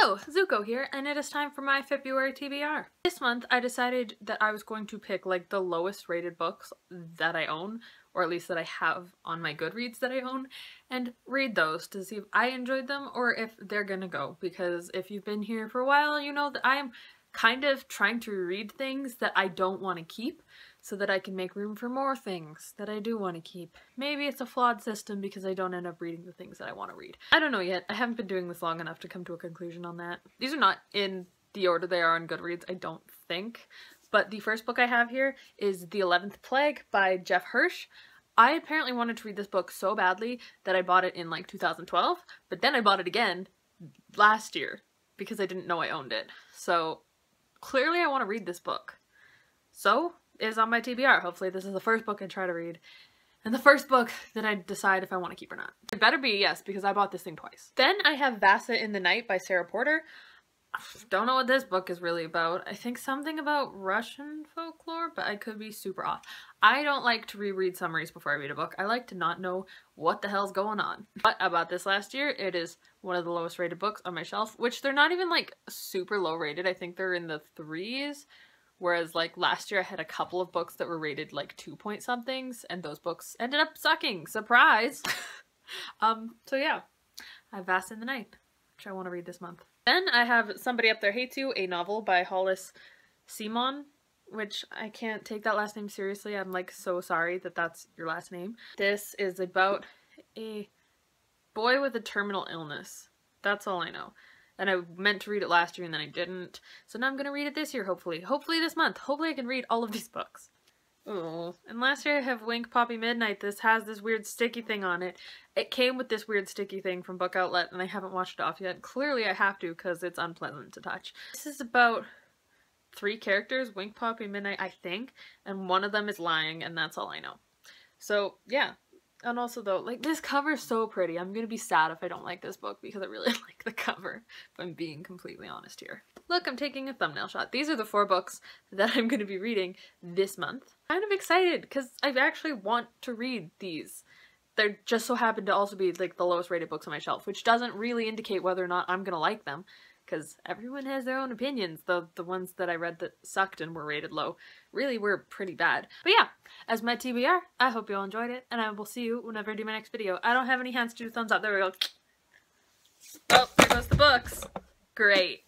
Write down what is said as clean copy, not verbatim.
Hello, Zuko here, and it is time for my February TBR. This month I decided that I was going to pick like the lowest rated books that I own, or at least that I have on my Goodreads that I own, and read those to see if I enjoyed them or if they're gonna go, because if you've been here for a while, you know that I am kind of trying to read things that I don't want to keep so that I can make room for more things that I do want to keep. Maybe it's a flawed system because I don't end up reading the things that I want to read. I don't know yet. I haven't been doing this long enough to come to a conclusion on that. These are not in the order they are on Goodreads, I don't think. But the first book I have here is The 11th Plague by Jeff Hirsch. I apparently wanted to read this book so badly that I bought it in like 2012, but then I bought it again last year because I didn't know I owned it. So clearly I want to read this book. So it is on my TBR. Hopefully this is the first book I try to read and the first book that I decide if I want to keep or not. It better be, yes, because I bought this thing twice. Then I have Vassa in the Night by Sarah Porter. Don't know what this book is really about. I think something about Russian folklore, but I could be super off. I don't like to reread summaries before I read a book. I like to not know what the hell's going on. But I bought this last year. It is one of the lowest rated books on my shelf, which they're not even like super low rated. I think they're in the 3s. Whereas like last year I had a couple of books that were rated like 2 somethings and those books ended up sucking. Surprise! So yeah, I have Vassa in the Night, which I want to read this month. Then I have Somebody Up There Hates You, a novel by Hollis, Seamon, which I can't take that last name seriously. I'm like so sorry that that's your last name. This is about a boy with a terminal illness. That's all I know. And I meant to read it last year and then I didn't. So now I'm going to read it this year, hopefully. Hopefully this month. Hopefully I can read all of these books. Oh, and last year I have Wink Poppy Midnight. This has this weird sticky thing on it. It came with this weird sticky thing from Book Outlet and I haven't washed it off yet. Clearly I have to because it's unpleasant to touch. This is about 3 characters, Wink Poppy Midnight I think, and one of them is lying and that's all I know. So yeah. And also though, like this cover is so pretty. I'm gonna be sad if I don't like this book because I really like the cover, if I'm being completely honest here. Look, I'm taking a thumbnail shot. These are the 4 books that I'm gonna be reading this month. Kind of excited because I actually want to read these. They just so happen to also be like the lowest rated books on my shelf, which doesn't really indicate whether or not I'm gonna like them because everyone has their own opinions. The ones that I read that sucked and were rated low really were pretty bad. But yeah, as my TBR, I hope you all enjoyed it, and I will see you whenever I do my next video. I don't have any hands to do thumbs up. There we go. Oh, there goes the books. Great.